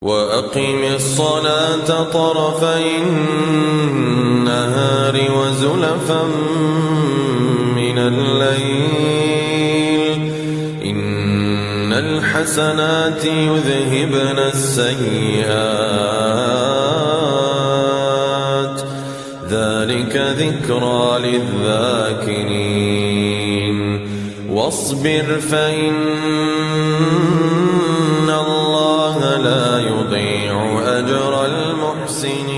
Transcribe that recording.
وأقم الصلاة طرفي النهار وزلفا من الليل إن الحسنات يذهبن السيئات ذلك ذكرى للذاكرين واصبر فإن الله لا يضيع أجر المحسنين